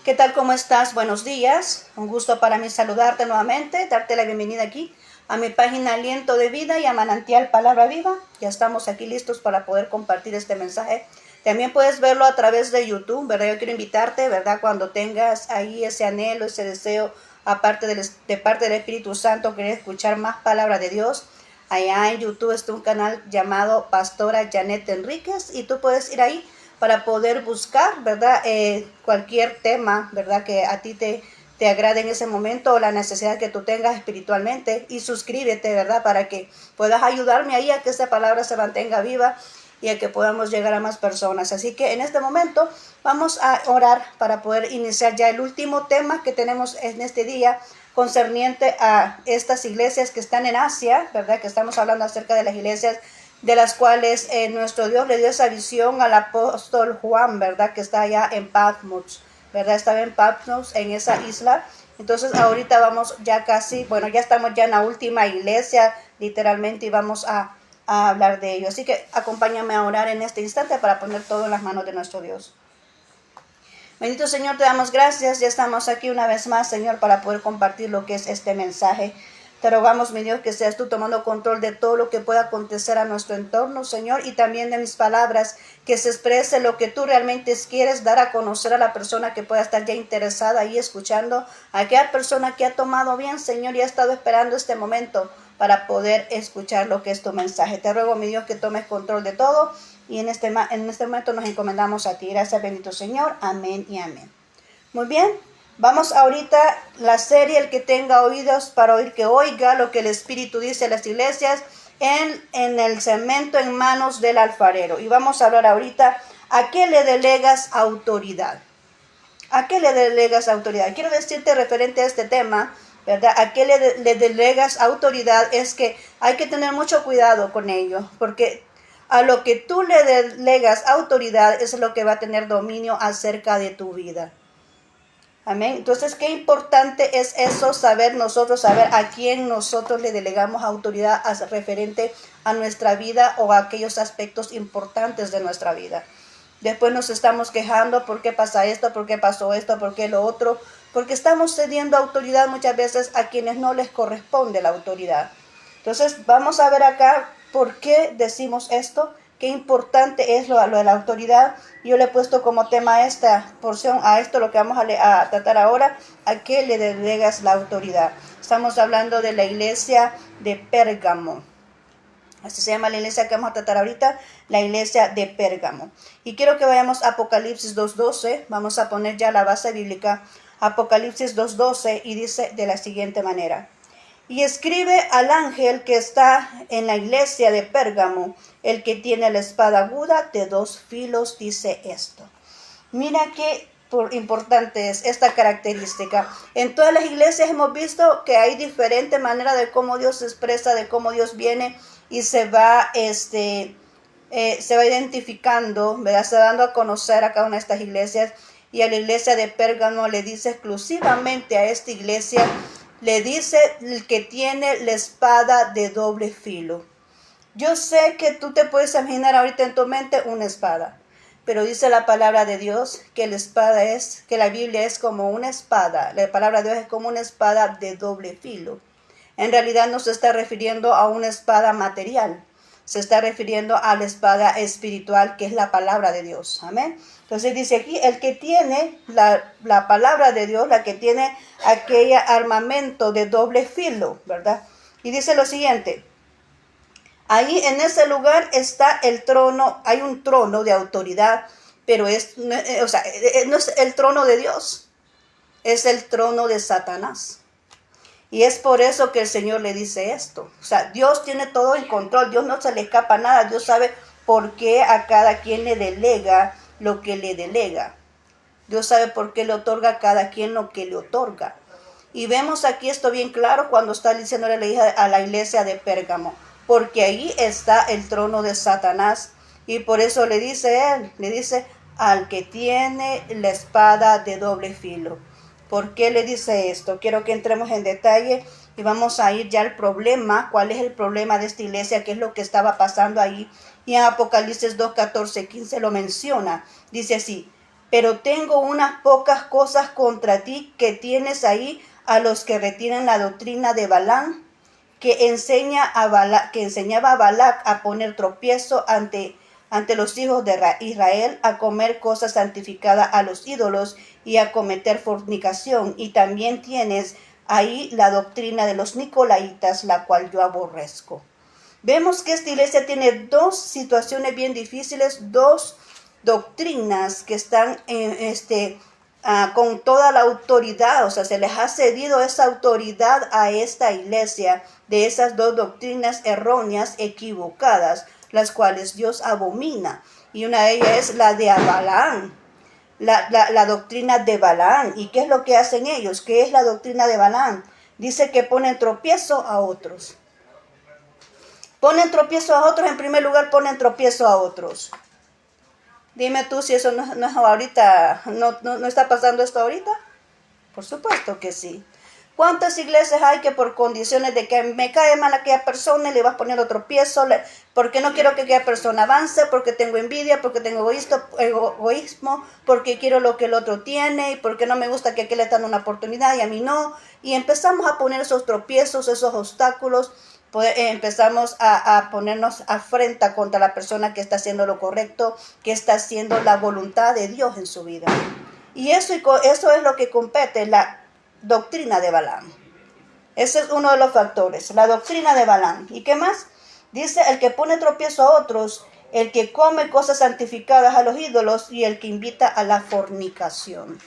¿Qué tal? ¿Cómo estás? Buenos días. Un gusto para mí saludarte nuevamente, darte la bienvenida aquí a mi página Aliento de Vida y a Manantial Palabra Viva. Ya estamos aquí listos para poder compartir este mensaje. También puedes verlo a través de YouTube, ¿verdad? Yo quiero invitarte, ¿verdad? Cuando tengas ahí ese anhelo, ese deseo, aparte de parte del Espíritu Santo, querer escuchar más palabra de Dios. Allá en YouTube está un canal llamado Pastora Janet Enríquez y tú puedes ir ahí para poder buscar, ¿verdad? Cualquier tema, ¿verdad? Que a ti te agrade en ese momento o la necesidad que tú tengas espiritualmente, y suscríbete, ¿verdad? Para que puedas ayudarme ahí a que esta palabra se mantenga viva y a que podamos llegar a más personas. Así que en este momento vamos a orar para poder iniciar ya el último tema que tenemos en este día concerniente a estas iglesias que están en Asia, ¿verdad? Que estamos hablando acerca de las iglesias de las cuales nuestro Dios le dio esa visión al apóstol Juan, ¿verdad? Que está allá en Patmos, ¿verdad? Estaba en Patmos, en esa isla. Entonces ahorita vamos ya casi, bueno, ya estamos ya en la última iglesia, literalmente, y vamos a hablar de ello. Así que acompáñame a orar en este instante para poner todo en las manos de nuestro Dios. Bendito Señor, te damos gracias. Ya estamos aquí una vez más, Señor, para poder compartir lo que es este mensaje. Te rogamos, mi Dios, que seas tú tomando control de todo lo que pueda acontecer a nuestro entorno, Señor, y también de mis palabras, que se exprese lo que tú realmente quieres dar a conocer a la persona que pueda estar ya interesada ahí escuchando, a aquella persona que ha tomado bien, Señor, y ha estado esperando este momento para poder escuchar lo que es tu mensaje. Te ruego, mi Dios, que tomes control de todo, y en este momento nos encomendamos a ti. Gracias, bendito Señor. Amén y amén. Muy bien. Vamos ahorita la serie El que tenga oídos para oír, que oiga lo que el Espíritu dice a las iglesias en el cemento en manos del alfarero. Y vamos a hablar ahorita, ¿a qué le delegas autoridad? ¿A qué le delegas autoridad? Quiero decirte referente a este tema, ¿verdad? ¿A qué le delegas autoridad? Es que hay que tener mucho cuidado con ello, porque a lo que tú le delegas autoridad es lo que va a tener dominio acerca de tu vida. Amén. Entonces, qué importante es eso, saber a quién nosotros le delegamos autoridad referente a nuestra vida o a aquellos aspectos importantes de nuestra vida. Después nos estamos quejando, ¿por qué pasa esto? ¿Por qué pasó esto? ¿Por qué lo otro? Porque estamos cediendo autoridad muchas veces a quienes no les corresponde la autoridad. Entonces, vamos a ver acá por qué decimos esto. Qué importante es lo de la autoridad. Yo le he puesto como tema a esta porción, a esto lo que vamos a tratar ahora, ¿a qué le delegas la autoridad? Estamos hablando de la iglesia de Pérgamo. Así se llama la iglesia que vamos a tratar ahorita, la iglesia de Pérgamo. Y quiero que vayamos a Apocalipsis 2.12, vamos a poner ya la base bíblica, Apocalipsis 2.12, y dice de la siguiente manera. Y escribe al ángel que está en la iglesia de Pérgamo, el que tiene la espada aguda de 2 filos, dice esto. Mira qué importante es esta característica. En todas las iglesias hemos visto que hay diferentes maneras de cómo Dios se expresa, de cómo Dios viene y se va identificando, ¿verdad? Se va dando a conocer a cada una de estas iglesias. Y a la iglesia de Pérgamo le dice exclusivamente a esta iglesia, le dice el que tiene la espada de doble filo. Yo sé que tú te puedes imaginar ahorita en tu mente una espada, pero dice la palabra de Dios que que la Biblia es como una espada, la palabra de Dios es como una espada de doble filo. En realidad no se está refiriendo a una espada material, se está refiriendo a la espada espiritual, que es la palabra de Dios. Amén. Entonces dice aquí, el que tiene la palabra de Dios, la que tiene aquel armamento de doble filo, ¿verdad? Y dice lo siguiente, ahí en ese lugar está el trono, hay un trono de autoridad, pero no es el trono de Dios, es el trono de Satanás. Y es por eso que el Señor le dice esto. O sea, Dios tiene todo en control, Dios no se le escapa nada, Dios sabe por qué a cada quien le delega lo que le delega. Dios sabe por qué le otorga a cada quien lo que le otorga. Y vemos aquí esto bien claro cuando está diciendo a la iglesia de Pérgamo, porque ahí está el trono de Satanás. Y por eso le dice al que tiene la espada de doble filo. ¿Por qué le dice esto? Quiero que entremos en detalle y vamos a ir ya al problema. ¿Cuál es el problema de esta iglesia? ¿Qué es lo que estaba pasando ahí? Y en Apocalipsis 2, 14, 15 lo menciona. Dice así, Pero tengo unas pocas cosas contra ti, que tienes ahí a los que retiran la doctrina de Balaam, que enseñaba a Balac a poner tropiezo ante los hijos de Israel, a comer cosas santificadas a los ídolos y a cometer fornicación. Y también tienes ahí la doctrina de los nicolaitas, la cual yo aborrezco. Vemos que esta iglesia tiene dos situaciones bien difíciles, dos doctrinas que están con toda la autoridad, o sea, se les ha cedido esa autoridad a esta iglesia de esas dos doctrinas erróneas, equivocadas, las cuales Dios abomina. Y una de ellas es la de Balaam, la doctrina de Balaam. ¿Y qué es lo que hacen ellos? ¿Qué es la doctrina de Balaam? Dice que ponen tropiezo a otros. Ponen tropiezo a otros, en primer lugar ponen tropiezo a otros. Dime tú si eso no es ahorita, no está pasando esto ahorita. Por supuesto que sí. ¿Cuántas iglesias hay que por condiciones de que me cae mal aquella persona y le vas poniendo tropiezo, porque no quiero que aquella persona avance, porque tengo envidia, porque tengo egoísmo, porque quiero lo que el otro tiene y porque no me gusta que aquel le dan una oportunidad y a mí no? Y empezamos a poner esos tropiezos, esos obstáculos. Empezamos a ponernos afrenta contra la persona que está haciendo lo correcto, que está haciendo la voluntad de Dios en su vida. Y eso es lo que compete la doctrina de Balaam. Ese es uno de los factores, la doctrina de Balaam. ¿Y qué más? Dice, el que pone tropiezo a otros, el que come cosas santificadas a los ídolos y el que invita a la fornicación.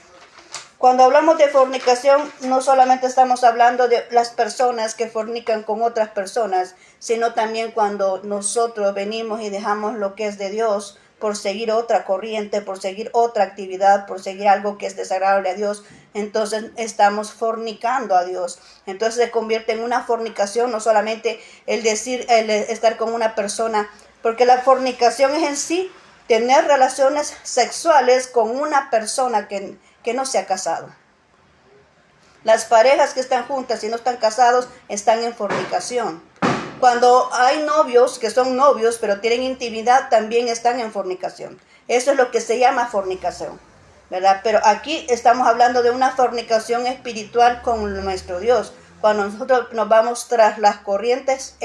Cuando hablamos de fornicación, no solamente estamos hablando de las personas que fornican con otras personas, sino también cuando nosotros venimos y dejamos lo que es de Dios por seguir otra corriente, por seguir otra actividad, por seguir algo que es desagradable a Dios, entonces estamos fornicando a Dios. Entonces se convierte en una fornicación, no solamente el estar con una persona, porque la fornicación es en sí tener relaciones sexuales con una persona que no se ha casado. Las parejas que están juntas y no están casados están en fornicación. Cuando hay novios que son novios pero tienen intimidad, también están en fornicación. Eso es lo que se llama fornicación, ¿verdad? Pero aquí estamos hablando de una fornicación espiritual con nuestro Dios. Cuando nosotros nos vamos tras las corrientes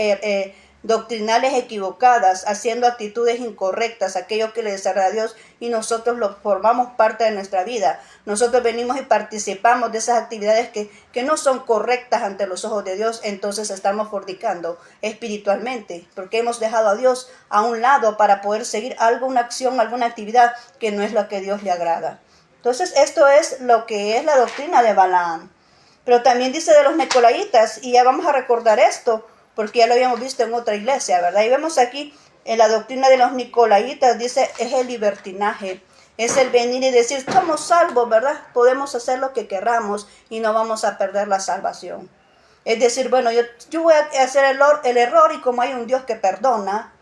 doctrinales equivocadas, haciendo actitudes incorrectas, aquello que le desagrada a Dios, y nosotros lo formamos parte de nuestra vida. Nosotros venimos y participamos de esas actividades que no son correctas ante los ojos de Dios, entonces estamos fornicando espiritualmente, porque hemos dejado a Dios a un lado para poder seguir alguna acción, alguna actividad que no es lo que a Dios le agrada. Entonces esto es lo que es la doctrina de Balaam. Pero también dice de los nicolaitas, y ya vamos a recordar esto, porque ya lo habíamos visto en otra iglesia, ¿verdad? Y vemos aquí en la doctrina de los nicolaitas, dice, es el libertinaje, es el venir y decir, somos salvos, ¿verdad? Podemos hacer lo que queramos y no vamos a perder la salvación. Es decir, bueno, yo voy a hacer el error y como hay un Dios que perdona,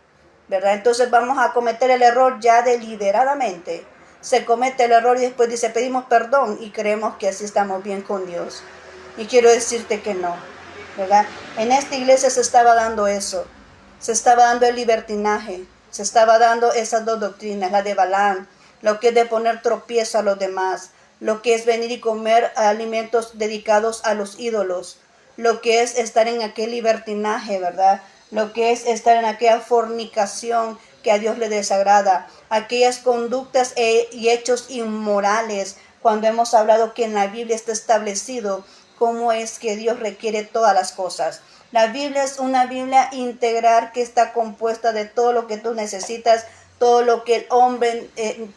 ¿verdad? Entonces vamos a cometer el error ya deliberadamente. Se comete el error y después dice, pedimos perdón y creemos que así estamos bien con Dios. Y quiero decirte que no, ¿verdad? En esta iglesia se estaba dando eso, se estaba dando el libertinaje, se estaba dando esas dos doctrinas, la de Balaam, lo que es de poner tropiezo a los demás, lo que es venir y comer alimentos dedicados a los ídolos, lo que es estar en aquel libertinaje, ¿verdad? Lo que es estar en aquella fornicación que a Dios le desagrada, aquellas conductas y hechos inmorales, cuando hemos hablado que en la Biblia está establecido cómo es que Dios requiere todas las cosas. La Biblia es una Biblia integral que está compuesta de todo lo que tú necesitas, todo lo que el hombre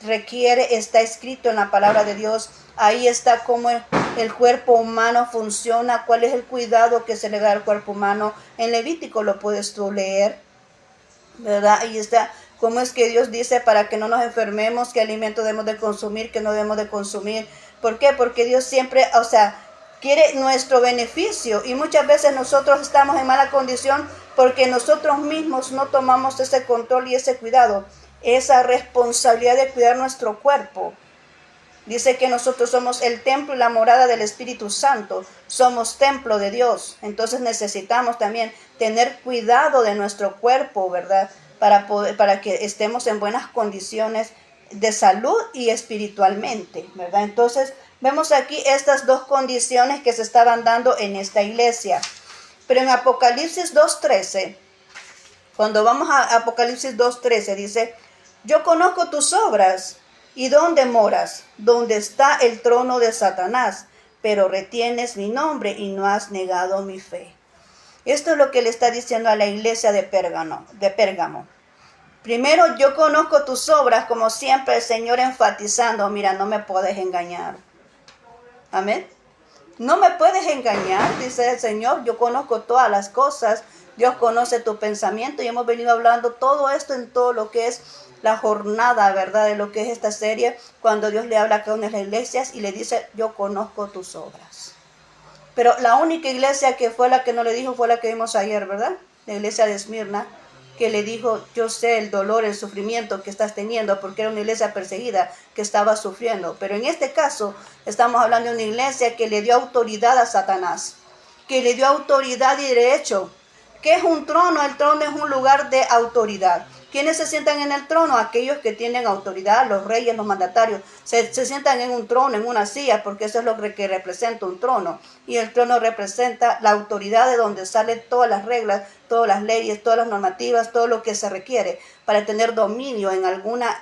requiere está escrito en la palabra de Dios. Ahí está cómo el cuerpo humano funciona, cuál es el cuidado que se le da al cuerpo humano. En Levítico lo puedes tú leer, ¿verdad? Ahí está cómo es que Dios dice para que no nos enfermemos, qué alimento debemos de consumir, qué no debemos de consumir. ¿Por qué? Porque Dios siempre, quiere nuestro beneficio y muchas veces nosotros estamos en mala condición porque nosotros mismos no tomamos ese control y ese cuidado, esa responsabilidad de cuidar nuestro cuerpo. Dice que nosotros somos el templo y la morada del Espíritu Santo, somos templo de Dios, entonces necesitamos también tener cuidado de nuestro cuerpo, ¿verdad? Para que estemos en buenas condiciones de salud y espiritualmente, ¿verdad? Entonces, vemos aquí estas dos condiciones que se estaban dando en esta iglesia. Pero en Apocalipsis 2:13, cuando vamos a Apocalipsis 2:13, dice, yo conozco tus obras y dónde moras, donde está el trono de Satanás, pero retienes mi nombre y no has negado mi fe. Esto es lo que le está diciendo a la iglesia de Pérgamo. Primero, yo conozco tus obras, como siempre el Señor enfatizando, mira, no me puedes engañar. Amén. No me puedes engañar, dice el Señor, yo conozco todas las cosas, Dios conoce tu pensamiento y hemos venido hablando todo esto en todo lo que es la jornada, ¿verdad? De lo que es esta serie, cuando Dios le habla a cada una de las iglesias y le dice, yo conozco tus obras. Pero la única iglesia que fue la que no le dijo fue la que vimos ayer, ¿verdad? La iglesia de Esmirna, que le dijo, yo sé el dolor, el sufrimiento que estás teniendo, porque era una iglesia perseguida que estaba sufriendo. Pero en este caso, estamos hablando de una iglesia que le dio autoridad a Satanás, que le dio autoridad y derecho. ¿Qué es un trono? El trono es un lugar de autoridad. ¿Quiénes se sientan en el trono? Aquellos que tienen autoridad, los reyes, los mandatarios. Se sientan en un trono, en una silla, porque eso es lo que representa un trono. Y el trono representa la autoridad de donde salen todas las reglas, todas las leyes, todas las normativas, todo lo que se requiere para tener dominio en alguna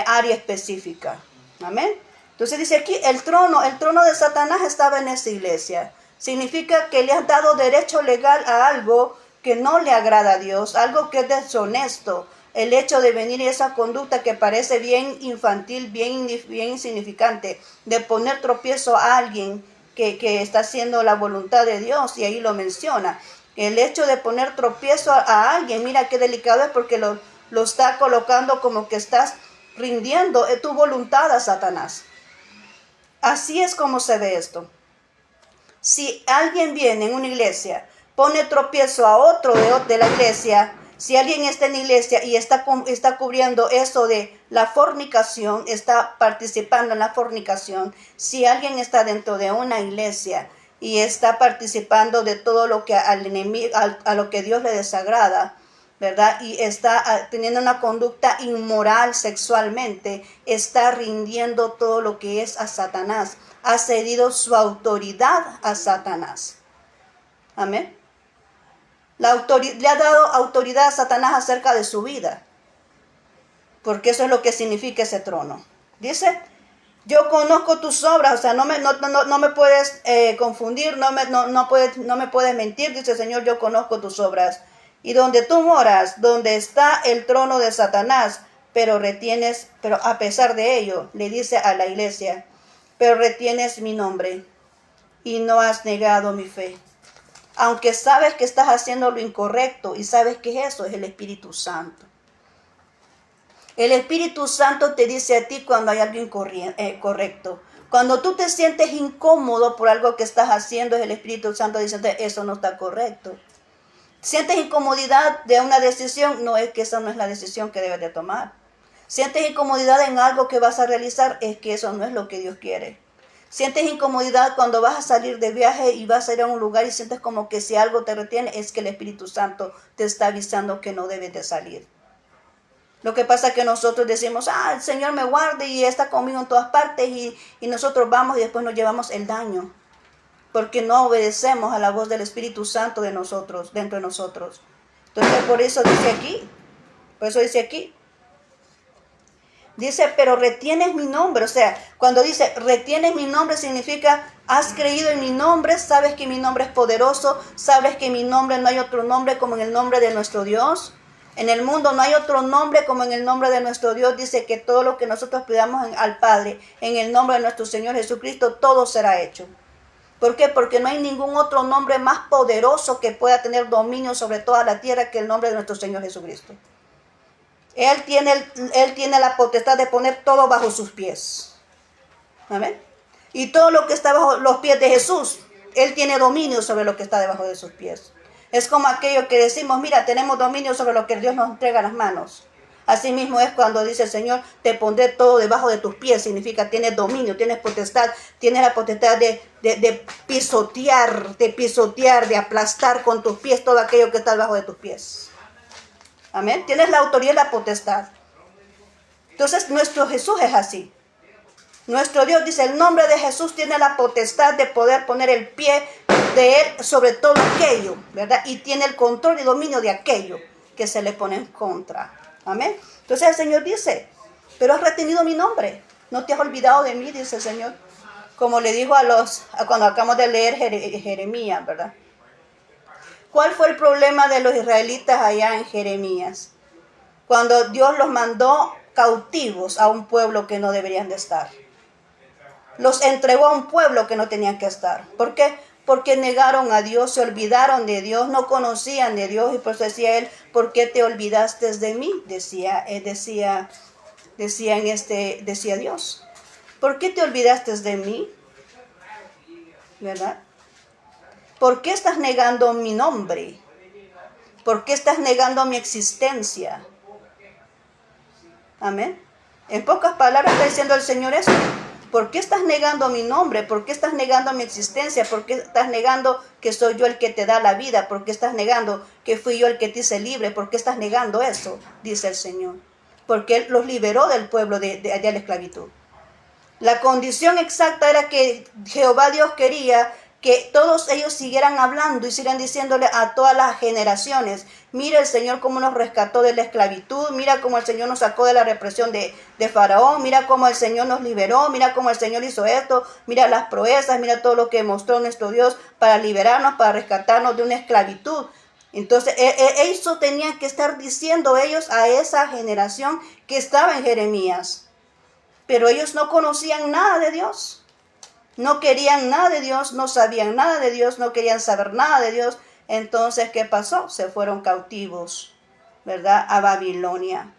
área específica. Amén. Entonces dice aquí, el trono de Satanás estaba en esa iglesia. Significa que le has dado derecho legal a algo que no le agrada a Dios, algo que es deshonesto. El hecho de venir y esa conducta que parece bien infantil, bien insignificante, de poner tropiezo a alguien que está haciendo la voluntad de Dios, y ahí lo menciona. El hecho de poner tropiezo a alguien, mira qué delicado es, porque lo está colocando como que estás rindiendo tu voluntad a Satanás. Así es como se ve esto. Si alguien viene en una iglesia, pone tropiezo a otro de la iglesia, si alguien está en la iglesia y está cubriendo eso de la fornicación, está participando en la fornicación, si alguien está dentro de una iglesia y está participando de todo lo que al enemigo, a lo que Dios le desagrada, ¿verdad? Y está teniendo una conducta inmoral sexualmente, está rindiendo todo lo que es a Satanás, ha cedido su autoridad a Satanás. Amén. Le ha dado autoridad a Satanás acerca de su vida, porque eso es lo que significa ese trono. Dice, yo conozco tus obras, o sea, no me puedes confundir, no me puedes mentir, dice el Señor, yo conozco tus obras. Y donde tú moras, donde está el trono de Satanás, pero a pesar de ello, le dice a la iglesia, pero retienes mi nombre y no has negado mi fe. Aunque sabes que estás haciendo lo incorrecto y sabes que eso es el Espíritu Santo. El Espíritu Santo te dice a ti cuando hay algo correcto. Cuando tú te sientes incómodo por algo que estás haciendo, es el Espíritu Santo diciendo eso no está correcto. Sientes incomodidad de una decisión, no es que esa no es la decisión que debes de tomar. Sientes incomodidad en algo que vas a realizar, es que eso no es lo que Dios quiere. Sientes incomodidad cuando vas a salir de viaje y vas a ir a un lugar y sientes como que si algo te retiene, es que el Espíritu Santo te está avisando que no debes de salir. Lo que pasa es que nosotros decimos, el Señor me guarde y está conmigo en todas partes y nosotros vamos y después nos llevamos el daño. Porque no obedecemos a la voz del Espíritu Santo de nosotros, dentro de nosotros. Entonces por eso dice aquí, dice, pero retienes mi nombre. O sea, cuando dice retienes mi nombre significa has creído en mi nombre, sabes que mi nombre es poderoso, sabes que en mi nombre no hay otro nombre como en el nombre de nuestro Dios. En el mundo no hay otro nombre como en el nombre de nuestro Dios. Dice que todo lo que nosotros pidamos al Padre, en el nombre de nuestro Señor Jesucristo, todo será hecho. ¿Por qué? Porque no hay ningún otro nombre más poderoso que pueda tener dominio sobre toda la tierra que el nombre de nuestro Señor Jesucristo. Él tiene la potestad de poner todo bajo sus pies. Amén. Y todo lo que está bajo los pies de Jesús, Él tiene dominio sobre lo que está debajo de sus pies. Es como aquello que decimos, mira, tenemos dominio sobre lo que Dios nos entrega a las manos. Así mismo es cuando dice el Señor, te pondré todo debajo de tus pies. Significa, tienes dominio, tienes potestad, tienes la potestad de pisotear, de aplastar con tus pies todo aquello que está debajo de tus pies. Amén. Tienes la autoridad y la potestad. Entonces nuestro Jesús es así. Nuestro Dios dice, el nombre de Jesús tiene la potestad de poder poner el pie de Él sobre todo aquello, ¿verdad? Y tiene el control y dominio de aquello que se le pone en contra. Amén. Entonces el Señor dice, pero has retenido mi nombre, no te has olvidado de mí, dice el Señor. Como le dijo cuando acabamos de leer Jeremías, ¿verdad? ¿Cuál fue el problema de los israelitas allá en Jeremías? Cuando Dios los mandó cautivos a un pueblo que no deberían de estar. Los entregó a un pueblo que no tenían que estar. ¿Por qué? Porque negaron a Dios, se olvidaron de Dios, no conocían de Dios. Y por eso decía él, ¿por qué te olvidaste de mí? Decía Dios. ¿Por qué te olvidaste de mí? ¿Verdad? ¿Por qué estás negando mi nombre? ¿Por qué estás negando mi existencia? Amén. En pocas palabras está diciendo el Señor eso. ¿Por qué estás negando mi nombre? ¿Por qué estás negando mi existencia? ¿Por qué estás negando que soy yo el que te da la vida? ¿Por qué estás negando que fui yo el que te hice libre? ¿Por qué estás negando eso? Dice el Señor. Porque Él los liberó del pueblo de allá de la esclavitud. La condición exacta era que Jehová Dios quería que todos ellos siguieran hablando y siguieran diciéndole a todas las generaciones, mira el Señor cómo nos rescató de la esclavitud, mira cómo el Señor nos sacó de la represión de Faraón, mira cómo el Señor nos liberó, mira cómo el Señor hizo esto, mira las proezas, mira todo lo que mostró nuestro Dios para liberarnos, para rescatarnos de una esclavitud. Entonces, eso tenían que estar diciendo ellos a esa generación que estaba en Jeremías. Pero ellos no conocían nada de Dios, no querían nada de Dios, no sabían nada de Dios, no querían saber nada de Dios. Entonces, ¿qué pasó? Se fueron cautivos, ¿verdad? A Babilonia.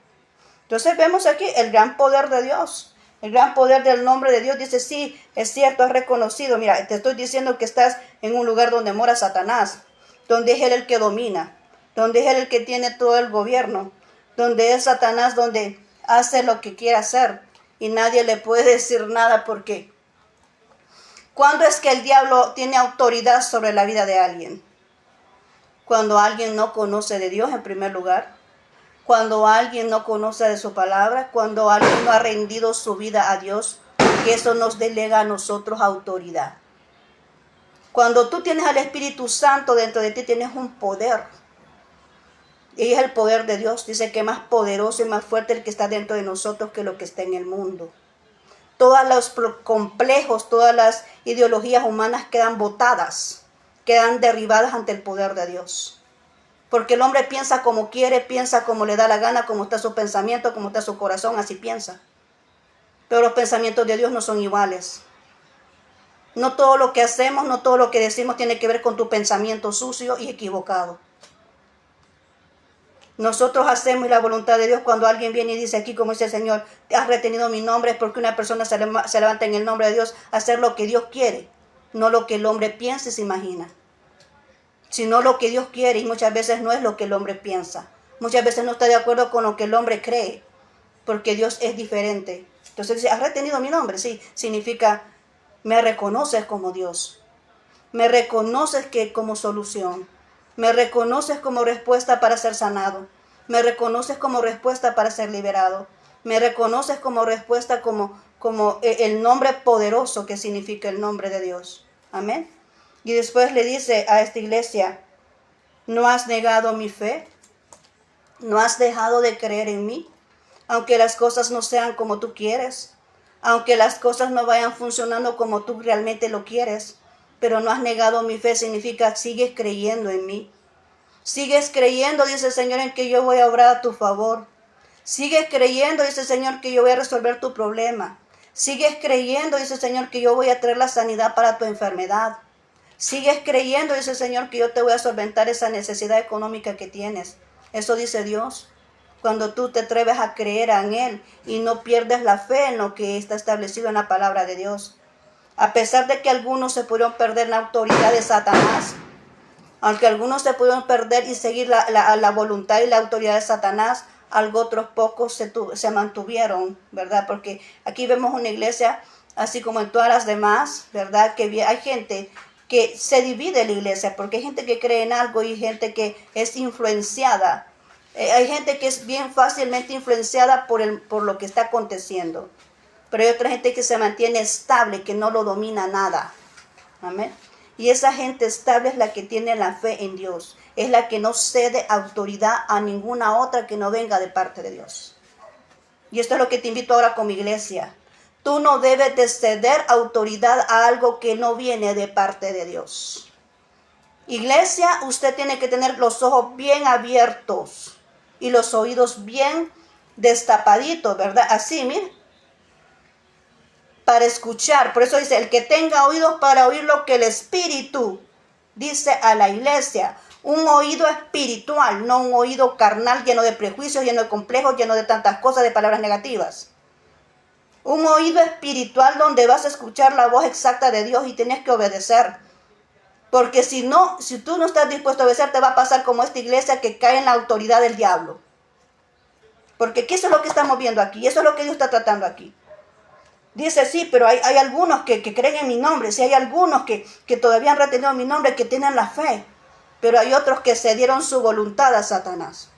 Entonces vemos aquí el gran poder de Dios, el gran poder del nombre de Dios. Dice, sí, es cierto, has reconocido. Mira, te estoy diciendo que estás en un lugar donde mora Satanás, donde es él el que domina, donde es él el que tiene todo el gobierno, donde es Satanás, donde hace lo que quiere hacer. Y nadie le puede decir nada porque ¿cuándo es que el diablo tiene autoridad sobre la vida de alguien? Cuando alguien no conoce de Dios en primer lugar, cuando alguien no conoce de su palabra, cuando alguien no ha rendido su vida a Dios, que eso nos delega a nosotros autoridad. Cuando tú tienes al Espíritu Santo dentro de ti, tienes un poder. Y es el poder de Dios. Dice que es más poderoso y más fuerte el que está dentro de nosotros que lo que está en el mundo. Todos los complejos, todas las ideologías humanas quedan botadas, quedan derribadas ante el poder de Dios. Porque el hombre piensa como quiere, piensa como le da la gana, como está su pensamiento, como está su corazón, así piensa. Pero los pensamientos de Dios no son iguales. No todo lo que hacemos, no todo lo que decimos tiene que ver con tu pensamiento sucio y equivocado. Nosotros hacemos la voluntad de Dios cuando alguien viene y dice aquí, como dice el Señor, has retenido mi nombre, es porque una persona se levanta en el nombre de Dios a hacer lo que Dios quiere, no lo que el hombre piensa y se imagina, sino lo que Dios quiere, y muchas veces no es lo que el hombre piensa. Muchas veces no está de acuerdo con lo que el hombre cree, porque Dios es diferente. Entonces dice, has retenido mi nombre, sí, significa me reconoces como Dios, me reconoces que como solución. Me reconoces como respuesta para ser sanado. Me reconoces como respuesta para ser liberado. Me reconoces como respuesta como el nombre poderoso que significa el nombre de Dios. Amén. Y después le dice a esta iglesia, ¿no has negado mi fe? ¿No has dejado de creer en mí? Aunque las cosas no sean como tú quieres. Aunque las cosas no vayan funcionando como tú realmente lo quieres. Pero no has negado mi fe, significa sigues creyendo en mí. Sigues creyendo, dice el Señor, en que yo voy a obrar a tu favor. Sigues creyendo, dice el Señor, que yo voy a resolver tu problema. Sigues creyendo, dice el Señor, que yo voy a traer la sanidad para tu enfermedad. Sigues creyendo, dice el Señor, que yo te voy a solventar esa necesidad económica que tienes. Eso dice Dios. Cuando tú te atreves a creer en Él y no pierdes la fe en lo que está establecido en la palabra de Dios. A pesar de que algunos se pudieron perder la autoridad de Satanás, aunque algunos se pudieron perder y seguir la voluntad y la autoridad de Satanás, algo otros pocos se mantuvieron, ¿verdad? Porque aquí vemos una iglesia, así como en todas las demás, ¿verdad? Que hay gente que se divide la iglesia, porque hay gente que cree en algo y gente que es influenciada Hay gente que es bien fácilmente influenciada por lo que está aconteciendo. Pero hay otra gente que se mantiene estable, que no lo domina nada. Amén. Y esa gente estable es la que tiene la fe en Dios. Es la que no cede autoridad a ninguna otra que no venga de parte de Dios. Y esto es lo que te invito ahora como iglesia. Tú no debes de ceder autoridad a algo que no viene de parte de Dios. Iglesia, usted tiene que tener los ojos bien abiertos y los oídos bien destapaditos, ¿verdad? Así, mire, para escuchar. Por eso dice, el que tenga oídos para oír lo que el Espíritu dice a la iglesia. Un oído espiritual, no un oído carnal lleno de prejuicios, lleno de complejos, lleno de tantas cosas, de palabras negativas. Un oído espiritual donde vas a escuchar la voz exacta de Dios y tienes que obedecer. Porque si tú no estás dispuesto a obedecer, te va a pasar como esta iglesia que cae en la autoridad del diablo. Porque eso es lo que estamos viendo aquí, eso es lo que Dios está tratando aquí. Dice, sí, pero hay algunos que creen en mi nombre, sí, hay algunos que todavía han retenido mi nombre, que tienen la fe. Pero hay otros que cedieron su voluntad a Satanás.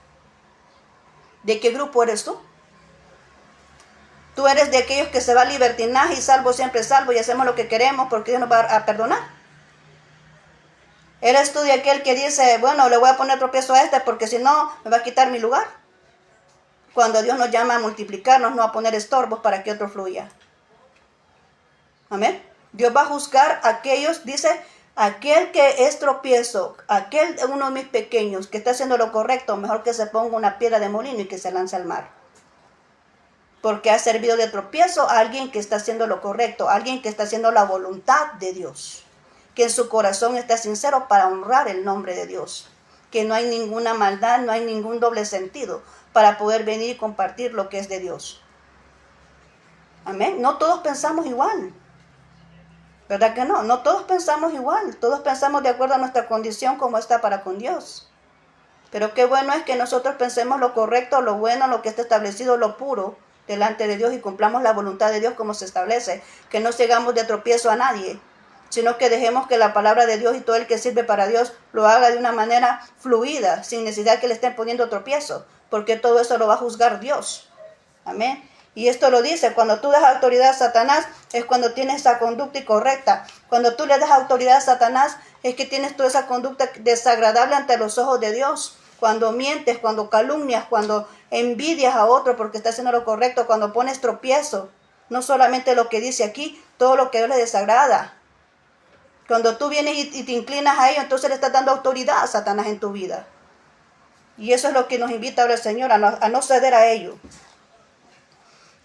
¿De qué grupo eres tú? Tú eres de aquellos que se va al libertinaje y salvo siempre salvo y hacemos lo que queremos porque Dios nos va a perdonar. ¿Eres tú de aquel que dice, bueno, le voy a poner tropiezo a este porque si no me va a quitar mi lugar? Cuando Dios nos llama a multiplicarnos, no a poner estorbos para que otro fluya. Amén. Dios va a juzgar a aquellos, dice, aquel que es tropiezo, aquel uno de mis pequeños que está haciendo lo correcto, mejor que se ponga una piedra de molino y que se lance al mar. Porque ha servido de tropiezo a alguien que está haciendo lo correcto, a alguien que está haciendo la voluntad de Dios, que en su corazón está sincero para honrar el nombre de Dios, que no hay ninguna maldad, no hay ningún doble sentido para poder venir y compartir lo que es de Dios. Amén. No todos pensamos igual. ¿Verdad que no? No todos pensamos igual, todos pensamos de acuerdo a nuestra condición como está para con Dios. Pero qué bueno es que nosotros pensemos lo correcto, lo bueno, lo que está establecido, lo puro delante de Dios y cumplamos la voluntad de Dios como se establece. Que no sigamos de tropiezo a nadie, sino que dejemos que la palabra de Dios y todo el que sirve para Dios lo haga de una manera fluida, sin necesidad que le estén poniendo tropiezo, porque todo eso lo va a juzgar Dios. Amén. Y esto lo dice, cuando tú das autoridad a Satanás, es cuando tienes esa conducta incorrecta. Cuando tú le das autoridad a Satanás, es que tienes toda esa conducta desagradable ante los ojos de Dios. Cuando mientes, cuando calumnias, cuando envidias a otro porque está haciendo lo correcto, cuando pones tropiezo. No solamente lo que dice aquí, todo lo que a Dios le desagrada. Cuando tú vienes y te inclinas a ello, entonces le estás dando autoridad a Satanás en tu vida. Y eso es lo que nos invita ahora el Señor, a no ceder a ello.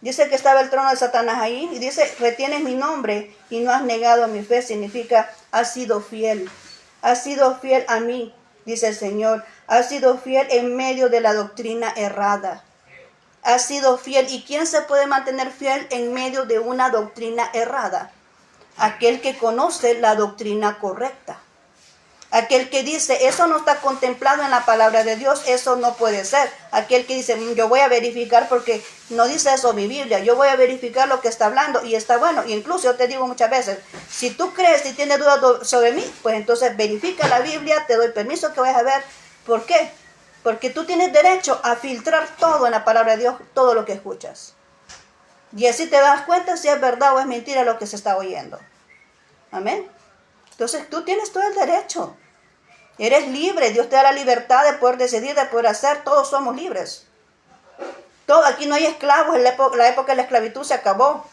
Dice que estaba el trono de Satanás ahí y dice, retienes mi nombre y no has negado mi fe. Significa, has sido fiel. Has sido fiel a mí, dice el Señor. Has sido fiel en medio de la doctrina errada. Has sido fiel. ¿Y quién se puede mantener fiel en medio de una doctrina errada? Aquel que conoce la doctrina correcta. Aquel que dice, eso no está contemplado en la palabra de Dios, eso no puede ser. Aquel que dice, yo voy a verificar porque no dice eso mi Biblia, yo voy a verificar lo que está hablando y está bueno. Y incluso yo te digo muchas veces, si tú crees y tienes dudas sobre mí, pues entonces verifica la Biblia, te doy permiso que vayas a ver. ¿Por qué? Porque tú tienes derecho a filtrar todo en la palabra de Dios, todo lo que escuchas. Y así te das cuenta si es verdad o es mentira lo que se está oyendo. Amén. Entonces tú tienes todo el derecho. Eres libre. Dios te da la libertad de poder decidir, de poder hacer. Todos somos libres. Aquí no hay esclavos. La época de la esclavitud se acabó.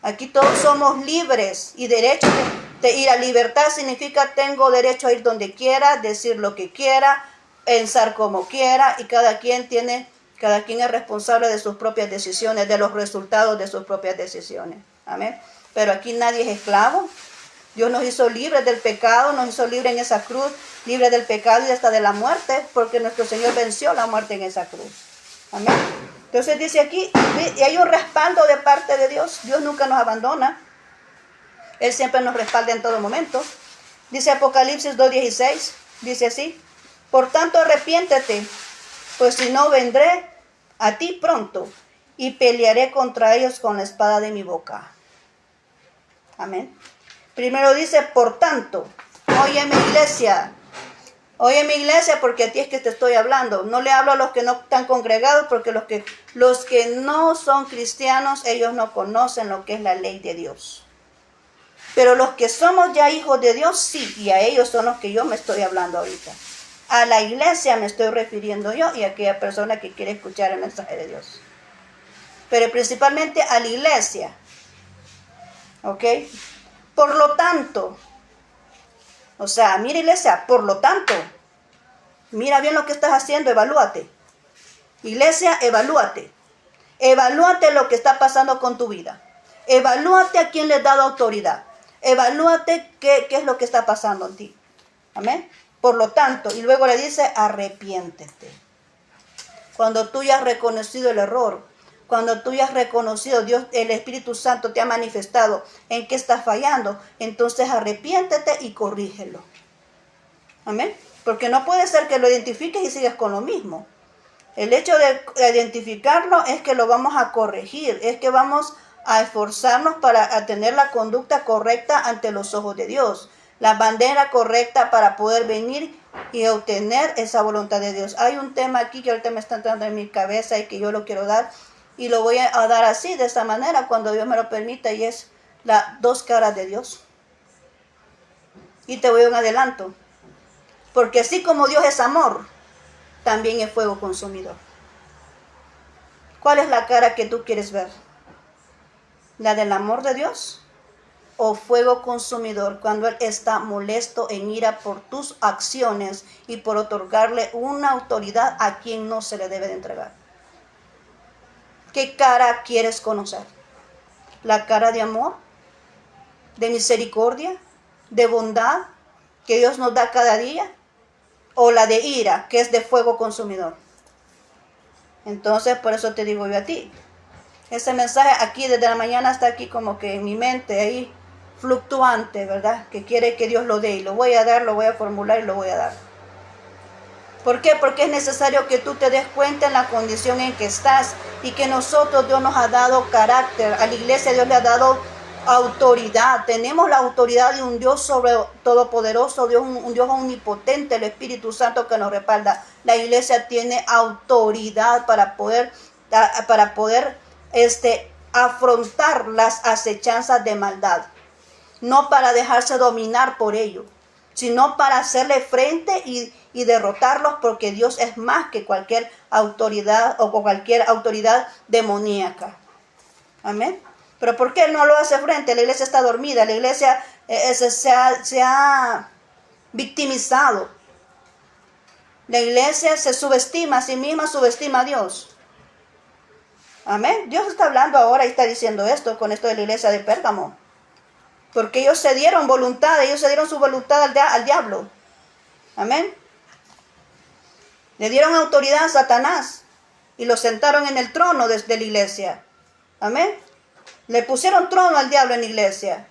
Aquí todos somos libres y derechos. Y la libertad significa tengo derecho a ir donde quiera, decir lo que quiera, pensar como quiera. Y cada quien es responsable de sus propias decisiones, de los resultados de sus propias decisiones. Amén. Pero aquí nadie es esclavo. Dios nos hizo libres del pecado, nos hizo libres en esa cruz, libres del pecado y hasta de la muerte, porque nuestro Señor venció la muerte en esa cruz. Amén. Entonces dice aquí, y hay un respaldo de parte de Dios. Dios nunca nos abandona. Él siempre nos respalda en todo momento. Dice Apocalipsis 2:16, dice así, por tanto arrepiéntete, pues si no vendré a ti pronto y pelearé contra ellos con la espada de mi boca. Amén. Primero dice, por tanto, óyeme iglesia, Oye, mi iglesia, porque a ti es que te estoy hablando. No le hablo a los que no están congregados, porque los que no son cristianos, ellos no conocen lo que es la ley de Dios. Pero los que somos ya hijos de Dios, sí, y a ellos son los que yo me estoy hablando ahorita. A la iglesia me estoy refiriendo yo y a aquella persona que quiere escuchar el mensaje de Dios. Pero principalmente a la iglesia. ¿Ok? Por lo tanto, o sea, mira iglesia, por lo tanto, mira bien lo que estás haciendo, evalúate. Iglesia, evalúate. Evalúate lo que está pasando con tu vida. Evalúate a quién le has dado autoridad. Evalúate qué es lo que está pasando en ti. Amén. Por lo tanto, y luego le dice, arrepiéntete. Cuando tú ya has reconocido el error, cuando tú ya has reconocido, Dios, el Espíritu Santo te ha manifestado en qué estás fallando, entonces arrepiéntete y corrígelo. Amén. Porque no puede ser que lo identifiques y sigas con lo mismo. El hecho de identificarlo es que lo vamos a corregir, es que vamos a esforzarnos para tener la conducta correcta ante los ojos de Dios, la bandera correcta para poder venir y obtener esa voluntad de Dios. Hay un tema aquí que ahorita me está entrando en mi cabeza y que yo lo quiero dar y lo voy a dar así, de esta manera, cuando Dios me lo permita, y es las dos caras de Dios. Y te voy a un adelanto, porque así como Dios es amor, también es fuego consumidor. ¿Cuál es la cara que tú quieres ver? ¿La del amor de Dios? ¿O fuego consumidor cuando Él está molesto en ira por tus acciones y por otorgarle una autoridad a quien no se le debe de entregar? ¿Qué cara quieres conocer? ¿La cara de amor? ¿De misericordia? ¿De bondad que Dios nos da cada día? ¿O la de ira, que es de fuego consumidor? Entonces, por eso te digo yo a ti. Ese mensaje aquí desde la mañana está aquí como que en mi mente ahí fluctuante, ¿verdad? Que quiere que Dios lo dé y lo voy a dar, lo voy a formular y lo voy a dar. ¿Por qué? Porque es necesario que tú te des cuenta en la condición en que estás y que nosotros, Dios nos ha dado carácter, a la iglesia Dios le ha dado autoridad. Tenemos la autoridad de un Dios todopoderoso, un Dios omnipotente, el Espíritu Santo que nos respalda. La iglesia tiene autoridad para poder afrontar las acechanzas de maldad. No para dejarse dominar por ello, sino para hacerle frente y derrotarlos, porque Dios es más que cualquier autoridad o cualquier autoridad demoníaca. Amén. Pero ¿por qué Él no lo hace frente? La iglesia está dormida, la iglesia se ha victimizado. La iglesia se subestima a sí misma, subestima a Dios. Amén. Dios está hablando ahora y está diciendo esto con esto de la iglesia de Pérgamo. Porque ellos se dieron voluntad, ellos se dieron su voluntad al diablo. Amén. Le dieron autoridad a Satanás y lo sentaron en el trono desde la iglesia. Amén. Le pusieron trono al diablo en la iglesia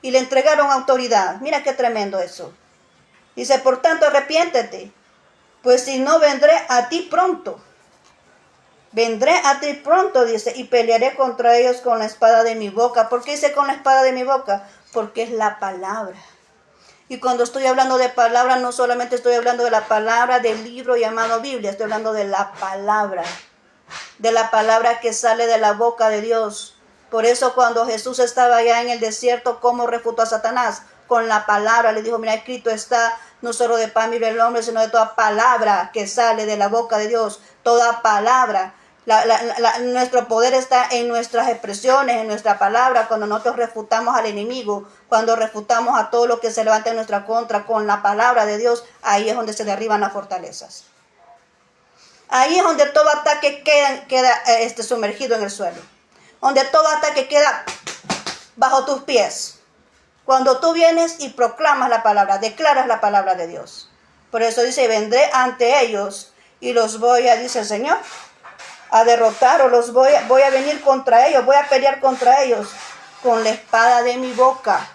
y le entregaron autoridad. Mira qué tremendo eso. Dice, por tanto, arrepiéntete, pues si no, vendré a ti pronto. Vendré a ti pronto, dice, y pelearé contra ellos con la espada de mi boca. ¿Por qué dice con la espada de mi boca? Porque es la palabra. Y cuando estoy hablando de palabra, no solamente estoy hablando de la palabra del libro llamado Biblia, estoy hablando de la palabra que sale de la boca de Dios. Por eso cuando Jesús estaba allá en el desierto, ¿cómo refutó a Satanás? Con la palabra. Le dijo, mira, escrito está, no solo de pan vive el hombre, sino de toda palabra que sale de la boca de Dios. Toda palabra. Nuestro poder está en nuestras expresiones, en nuestra palabra, cuando nosotros refutamos al enemigo, cuando refutamos a todo lo que se levanta en nuestra contra con la palabra de Dios, ahí es donde se derriban las fortalezas. Ahí es donde todo ataque queda sumergido en el suelo, donde todo ataque queda bajo tus pies. Cuando tú vienes y proclamas la palabra, declaras la palabra de Dios. Por eso dice, vendré ante ellos y los voy a, dice el Señor, a derrotar, o los voy a venir contra ellos, voy a pelear contra ellos con la espada de mi boca,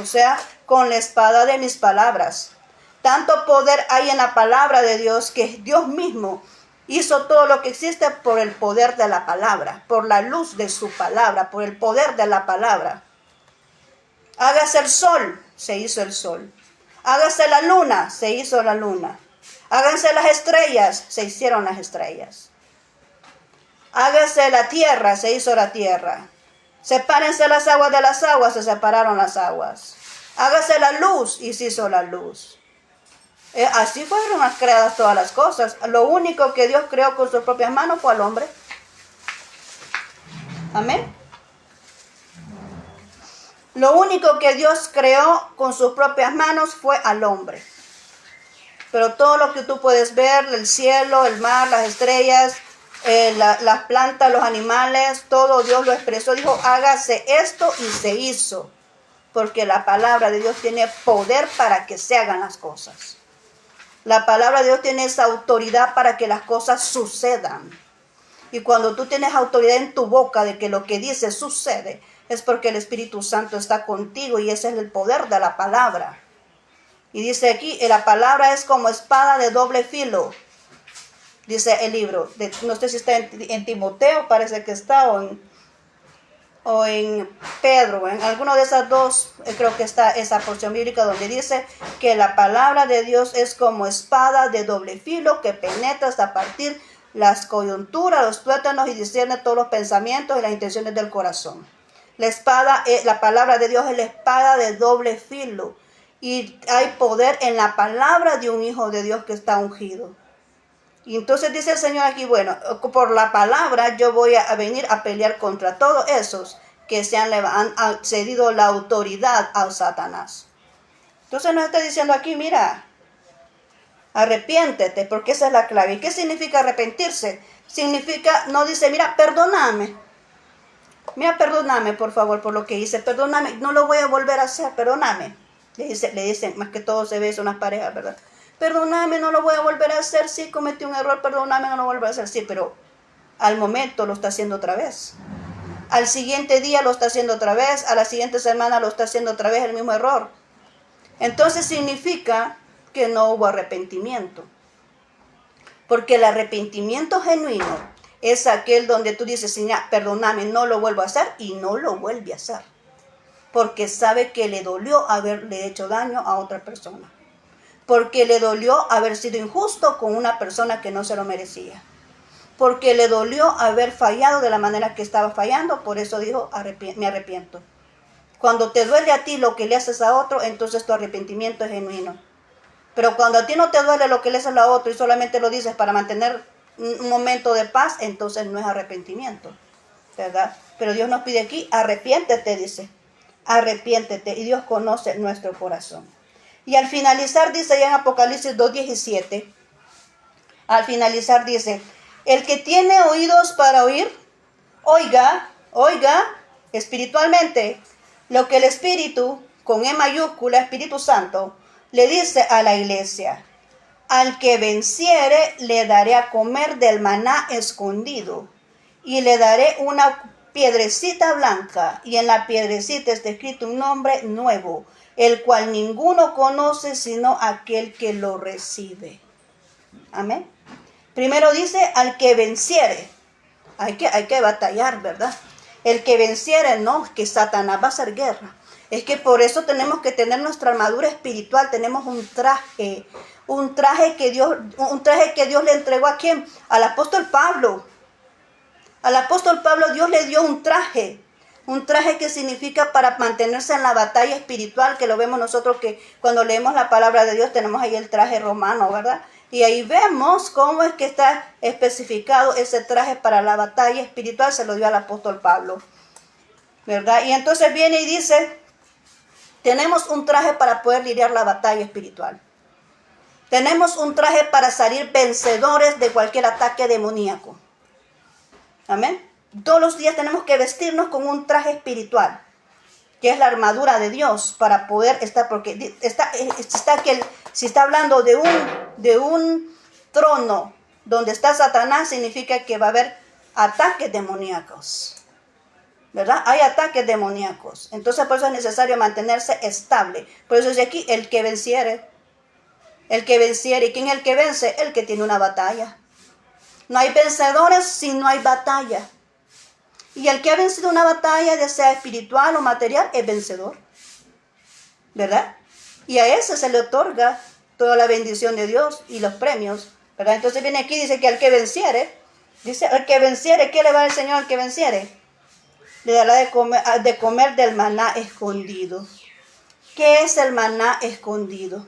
o sea, con la espada de mis palabras. Tanto poder hay en la palabra de Dios que Dios mismo hizo todo lo que existe por el poder de la palabra, por la luz de su palabra, por el poder de la palabra. Hágase el sol, se hizo el sol. Hágase la luna, se hizo la luna. Háganse las estrellas, se hicieron las estrellas. Hágase la tierra, se hizo la tierra. Sepárense las aguas de las aguas, se separaron las aguas. Hágase la luz y se hizo la luz. Así fueron creadas todas las cosas. Lo único que Dios creó con sus propias manos fue al hombre. Amén. Lo único que Dios creó con sus propias manos fue al hombre. Pero todo lo que tú puedes ver, el cielo, el mar, las estrellas, las plantas, los animales, todo Dios lo expresó. Dijo, hágase esto y se hizo. Porque la palabra de Dios tiene poder para que se hagan las cosas. La palabra de Dios tiene esa autoridad para que las cosas sucedan. Y cuando tú tienes autoridad en tu boca de que lo que dices sucede, es porque el Espíritu Santo está contigo y ese es el poder de la palabra. Y dice aquí, la palabra es como espada de doble filo. Dice el libro, no sé si está en Timoteo, parece que está, o en Pedro, en alguno de esas dos, creo que está esa porción bíblica donde dice que la palabra de Dios es como espada de doble filo que penetra hasta partir las coyunturas, los tuétanos y discierne todos los pensamientos y las intenciones del corazón. La palabra de Dios es la espada de doble filo y hay poder en la palabra de un hijo de Dios que está ungido. Y entonces dice el Señor aquí, bueno, por la palabra yo voy a venir a pelear contra todos esos que han cedido la autoridad a Satanás. Entonces nos está diciendo aquí, mira, arrepiéntete, porque esa es la clave. ¿Y qué significa arrepentirse? Significa, no dice, mira, perdóname. Mira, perdóname, por favor, por lo que hice. Perdóname, no lo voy a volver a hacer, perdóname. Le dicen, más que todo se ve, son unas parejas, ¿verdad? Perdóname, no lo voy a volver a hacer. Sí, cometí un error, perdóname, no lo vuelvo a hacer. Sí, pero al momento lo está haciendo otra vez. Al siguiente día lo está haciendo otra vez. A la siguiente semana lo está haciendo otra vez el mismo error. Entonces significa que no hubo arrepentimiento. Porque el arrepentimiento genuino es aquel donde tú dices, Señor, perdóname, no lo vuelvo a hacer y no lo vuelve a hacer. Porque sabe que le dolió haberle hecho daño a otra persona. Porque le dolió haber sido injusto con una persona que no se lo merecía. Porque le dolió haber fallado de la manera que estaba fallando, por eso dijo, me arrepiento. Cuando te duele a ti lo que le haces a otro, entonces tu arrepentimiento es genuino. Pero cuando a ti no te duele lo que le haces a otro y solamente lo dices para mantener un momento de paz, entonces no es arrepentimiento, ¿verdad? Pero Dios nos pide aquí, arrepiéntete, dice, arrepiéntete, y Dios conoce nuestro corazón. Y al finalizar dice ya en Apocalipsis 2:17, al finalizar dice, el que tiene oídos para oír, oiga espiritualmente lo que el Espíritu, con E mayúscula, Espíritu Santo, le dice a la iglesia. Al que venciere le daré a comer del maná escondido y le daré una piedrecita blanca y en la piedrecita está escrito un nombre nuevo, el cual ninguno conoce sino aquel que lo recibe. Amén. Primero dice al que venciere. Hay que batallar, ¿verdad? El que venciere, no, que Satanás va a hacer guerra. Es que por eso tenemos que tener nuestra armadura espiritual. Tenemos un traje que Dios le entregó a ¿quién? Al apóstol Pablo. Al apóstol Pablo Dios le dio un traje que significa para mantenerse en la batalla espiritual, que lo vemos nosotros que cuando leemos la palabra de Dios tenemos ahí el traje romano, ¿verdad? Y ahí vemos cómo es que está especificado ese traje para la batalla espiritual, se lo dio al apóstol Pablo, ¿verdad? Y entonces viene y dice, tenemos un traje para poder lidiar la batalla espiritual. Tenemos un traje para salir vencedores de cualquier ataque demoníaco. Amén. Todos los días tenemos que vestirnos con un traje espiritual, que es la armadura de Dios, para poder estar, porque si está hablando de un trono donde está Satanás, significa que va a haber ataques demoníacos, ¿verdad? Hay ataques demoníacos. Entonces por eso es necesario mantenerse estable. Por eso dice aquí, el que venciere. ¿Y quién es el que vence? El que tiene una batalla. No hay vencedores si no hay batalla. Y el que ha vencido una batalla, ya sea espiritual o material, es vencedor, ¿verdad? Y a ese se le otorga toda la bendición de Dios y los premios, ¿verdad? Entonces viene aquí, dice que al que venciere, dice, al que venciere, ¿qué le va el Señor al que venciere? Le dará de comer del maná escondido. ¿Qué es el maná escondido?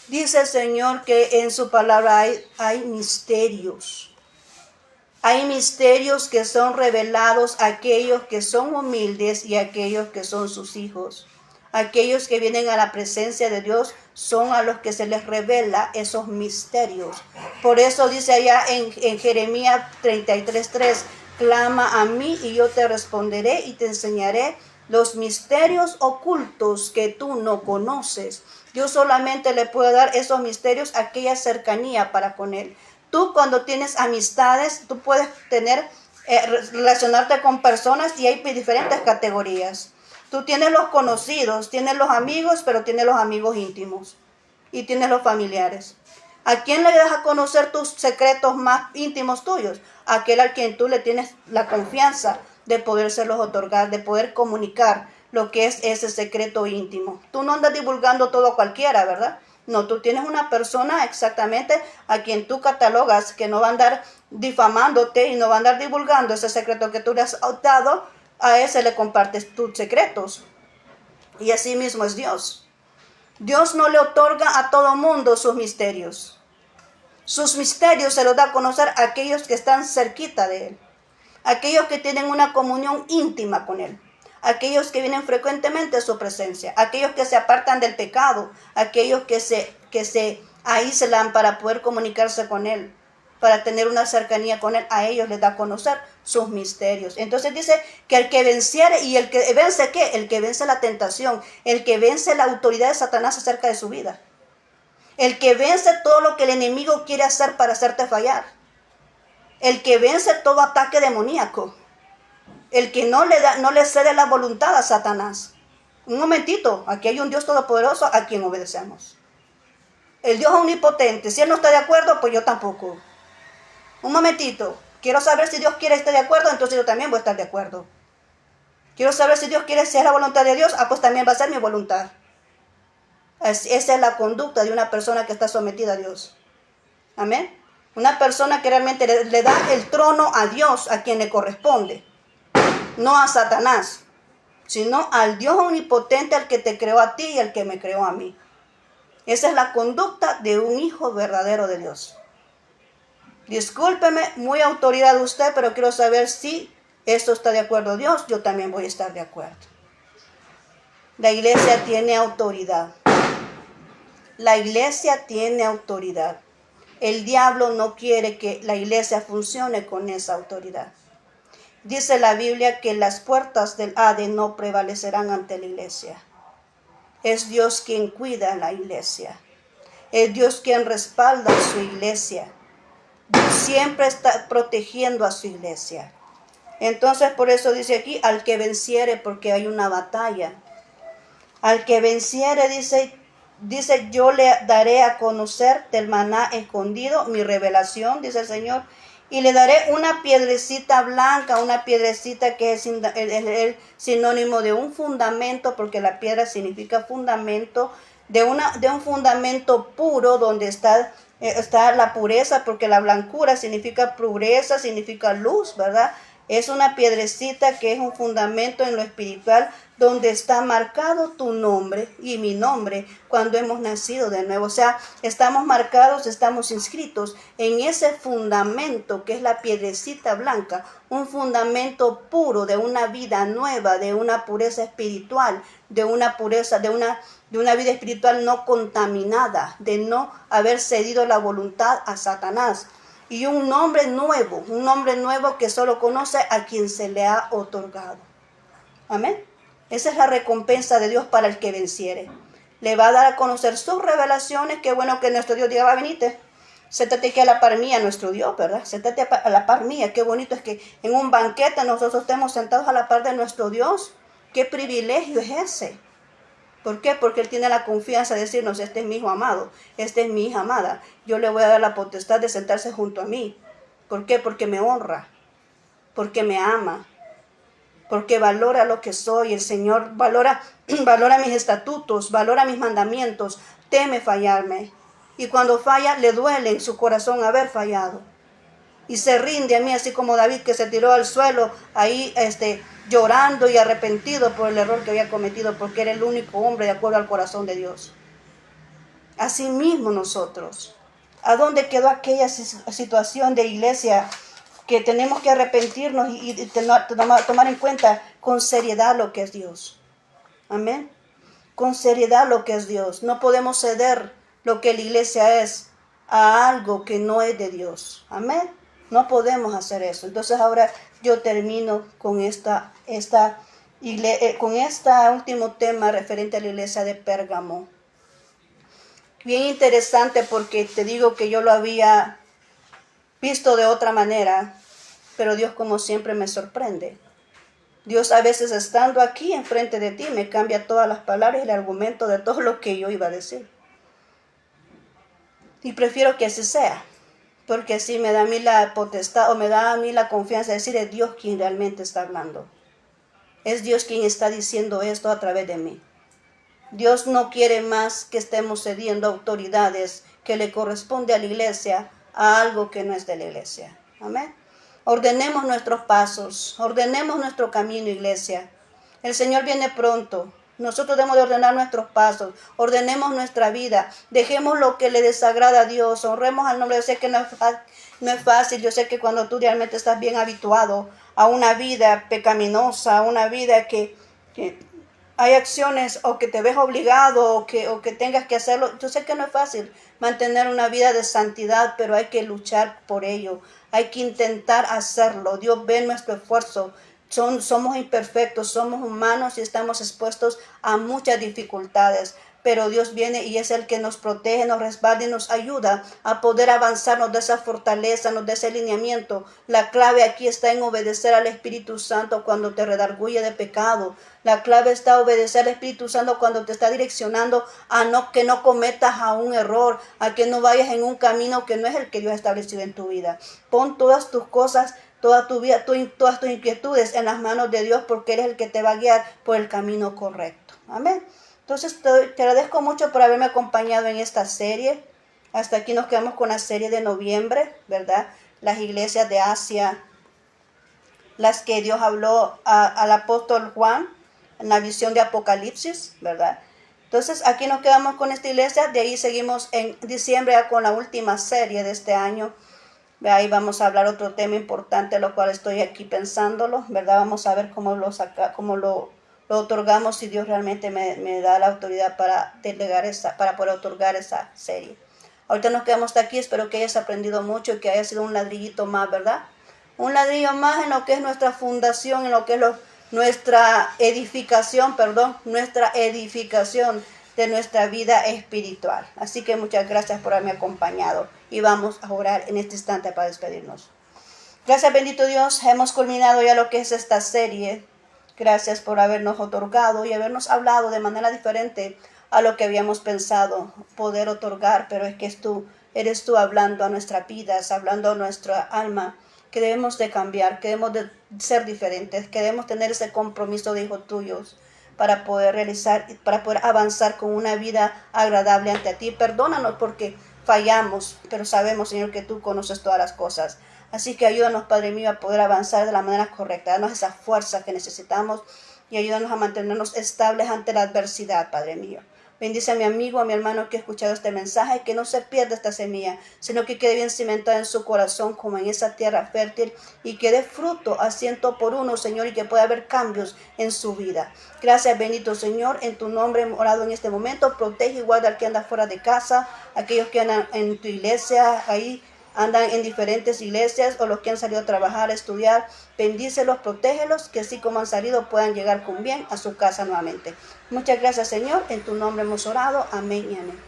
Dice el Señor que en su palabra hay misterios. Hay misterios que son revelados a aquellos que son humildes y a aquellos que son sus hijos. Aquellos que vienen a la presencia de Dios son a los que se les revela esos misterios. Por eso dice allá en Jeremías 33:3, clama a mí y yo te responderé y te enseñaré los misterios ocultos que tú no conoces. Dios solamente le puede dar esos misterios a aquella cercanía para con Él. Tú cuando tienes amistades, tú puedes relacionarte con personas y hay diferentes categorías. Tú tienes los conocidos, tienes los amigos, pero tienes los amigos íntimos y tienes los familiares. ¿A quién le das a conocer tus secretos más íntimos tuyos? Aquel a quien tú le tienes la confianza de podérselos otorgar, de poder comunicar lo que es ese secreto íntimo. Tú no andas divulgando todo a cualquiera, ¿verdad? No, tú tienes una persona exactamente a quien tú catalogas que no va a andar difamándote y no va a andar divulgando ese secreto que tú le has dado. A ese le compartes tus secretos. Y así mismo es Dios. Dios no le otorga a todo mundo sus misterios. Sus misterios se los da a conocer a aquellos que están cerquita de Él. Aquellos que tienen una comunión íntima con Él. Aquellos que vienen frecuentemente a su presencia. Aquellos que se apartan del pecado. Aquellos que se aíslan para poder comunicarse con Él. Para tener una cercanía con Él. A ellos les da a conocer sus misterios. Entonces dice que el que venciere, y el que vence ¿qué? El que vence la tentación. El que vence la autoridad de Satanás acerca de su vida. El que vence todo lo que el enemigo quiere hacer para hacerte fallar. El que vence todo ataque demoníaco. El que no le cede la voluntad a Satanás. Un momentito, aquí hay un Dios todopoderoso a quien obedecemos. El Dios omnipotente, si Él no está de acuerdo, pues yo tampoco. Un momentito, quiero saber si Dios quiere estar de acuerdo, entonces yo también voy a estar de acuerdo. Quiero saber si Dios quiere ser la voluntad de Dios, pues también va a ser mi voluntad. Esa es la conducta de una persona que está sometida a Dios. Amén. Una persona que realmente le da el trono a Dios, a quien le corresponde. No a Satanás, sino al Dios omnipotente, al que te creó a ti y al que me creó a mí. Esa es la conducta de un hijo verdadero de Dios. Discúlpeme, muy autoridad de usted, pero quiero saber si esto está de acuerdo a Dios, yo también voy a estar de acuerdo. La iglesia tiene autoridad. La iglesia tiene autoridad. El diablo no quiere que la iglesia funcione con esa autoridad. Dice la Biblia que las puertas del Hades no prevalecerán ante la iglesia. Es Dios quien cuida a la iglesia. Es Dios quien respalda a su iglesia. Dios siempre está protegiendo a su iglesia. Entonces por eso dice aquí, al que venciere, porque hay una batalla. Al que venciere, dice, yo le daré a conocer del maná escondido, mi revelación, dice el Señor, y le daré una piedrecita blanca, una piedrecita que es el sinónimo de un fundamento, porque la piedra significa fundamento, de un fundamento puro donde está la pureza, porque la blancura significa pureza, significa luz, ¿verdad? Es una piedrecita que es un fundamento en lo espiritual donde está marcado tu nombre y mi nombre cuando hemos nacido de nuevo. O sea, estamos marcados, estamos inscritos en ese fundamento que es la piedrecita blanca, un fundamento puro de una vida nueva, de una pureza espiritual, de una pureza, de una vida espiritual no contaminada, de no haber cedido la voluntad a Satanás. Y un nombre nuevo que solo conoce a quien se le ha otorgado. Amén. Esa es la recompensa de Dios para el que venciere. Le va a dar a conocer sus revelaciones. Qué bueno que nuestro Dios diga, va, venite. Séntate aquí a la par mía, nuestro Dios, ¿verdad? Séntate a la par mía. Qué bonito es que en un banquete nosotros estemos sentados a la par de nuestro Dios. Qué privilegio es ese. ¿Por qué? Porque Él tiene la confianza de decirnos, este es mi hijo amado, esta es mi hija amada. Yo le voy a dar la potestad de sentarse junto a mí. ¿Por qué? Porque me honra, porque me ama. porque valora lo que soy. El Señor valora mis estatutos, valora mis mandamientos, teme fallarme. Y cuando falla, le duele en su corazón haber fallado. Y se rinde a mí, así como David, que se tiró al suelo ahí llorando y arrepentido por el error que había cometido, porque era el único hombre de acuerdo al corazón de Dios. Así mismo nosotros. ¿A dónde quedó aquella situación de iglesia que tenemos que arrepentirnos y tomar en cuenta con seriedad lo que es Dios? Amén. Con seriedad lo que es Dios. No podemos ceder lo que la iglesia es a algo que no es de Dios. Amén. No podemos hacer eso. Entonces ahora yo termino con con este último tema referente a la iglesia de Pérgamo. Bien interesante, porque te digo que yo lo había visto de otra manera, pero Dios, como siempre, me sorprende. Dios, a veces estando aquí enfrente de ti, me cambia todas las palabras y el argumento de todo lo que yo iba a decir. Y prefiero que así sea, porque así me da a mí la potestad, o me da a mí la confianza de decir, es Dios quien realmente está hablando. Es Dios quien está diciendo esto a través de mí. Dios no quiere más que estemos cediendo autoridades que le corresponde a la iglesia a algo que no es de la iglesia. Amén. Ordenemos nuestros pasos, ordenemos nuestro camino, iglesia. El Señor viene pronto. Nosotros debemos de ordenar nuestros pasos, ordenemos nuestra vida, dejemos lo que le desagrada a Dios, honremos al nombre. Yo sé que no es fácil, yo sé que cuando tú realmente estás bien habituado a una vida pecaminosa, a una vida que hay acciones o que te ves obligado o que tengas que hacerlo. Yo sé que no es fácil mantener una vida de santidad, pero hay que luchar por ello. Hay que intentar hacerlo. Dios ve nuestro esfuerzo. Somos imperfectos, somos humanos y estamos expuestos a muchas dificultades. Pero Dios viene y es el que nos protege, nos respalda y nos ayuda a poder avanzar, nos da esa fortaleza, nos da ese alineamiento. La clave aquí está en obedecer al Espíritu Santo cuando te redarguye de pecado. La clave está en obedecer al Espíritu Santo cuando te está direccionando a que no cometas a un error, a que no vayas en un camino que no es el que Dios ha establecido en tu vida. Pon todas tus cosas, toda tu vida, todas tus inquietudes en las manos de Dios, porque Él es el que te va a guiar por el camino correcto. Amén. Entonces te agradezco mucho por haberme acompañado en esta serie. Hasta aquí nos quedamos con la serie de noviembre, ¿verdad? Las iglesias de Asia, las que Dios habló al apóstol Juan en la visión de Apocalipsis, ¿verdad? Entonces aquí nos quedamos con esta iglesia. De ahí seguimos en diciembre con la última serie de este año. Ahí vamos a hablar otro tema importante, lo cual estoy aquí pensándolo, ¿verdad? Vamos a ver cómo lo otorgamos, si Dios realmente me da la autoridad para para poder otorgar esa serie. Ahorita nos quedamos hasta aquí. Espero que hayas aprendido mucho y que haya sido un ladrillito más, ¿verdad? Un ladrillo más en lo que es nuestra fundación, en lo que es nuestra edificación de nuestra vida espiritual. Así que muchas gracias por haberme acompañado y vamos a orar en este instante para despedirnos. Gracias, bendito Dios, hemos culminado ya lo que es esta serie. Gracias por habernos otorgado y habernos hablado de manera diferente a lo que habíamos pensado poder otorgar, pero es que eres tú hablando a nuestras vidas, hablando a nuestra alma, que debemos de cambiar, que debemos de ser diferentes, que debemos tener ese compromiso de hijos tuyos para poder para poder avanzar con una vida agradable ante ti. Perdónanos porque fallamos, pero sabemos, Señor, que tú conoces todas las cosas. Así que ayúdanos, Padre mío, a poder avanzar de la manera correcta. Danos esa fuerza que necesitamos y ayúdanos a mantenernos estables ante la adversidad, Padre mío. Bendice a mi amigo, a mi hermano que ha escuchado este mensaje, que no se pierda esta semilla, sino que quede bien cimentada en su corazón como en esa tierra fértil y que dé fruto a 100 por uno, Señor, y que pueda haber cambios en su vida. Gracias, bendito Señor, en tu nombre hemos orado en este momento. Protege y guarda al que anda fuera de casa, aquellos que andan en tu iglesia, ahí andan en diferentes iglesias, o los que han salido a trabajar, a estudiar. Bendícelos, protégelos, que así como han salido puedan llegar con bien a su casa nuevamente. Muchas gracias, Señor, en tu nombre hemos orado, amén y amén.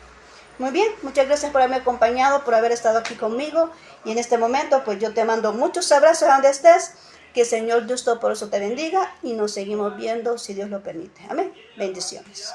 Muy bien, muchas gracias por haberme acompañado, por haber estado aquí conmigo, y en este momento pues yo te mando muchos abrazos donde estés. Que el Señor Dios Todopoderoso te bendiga y nos seguimos viendo si Dios lo permite. Amén. Bendiciones.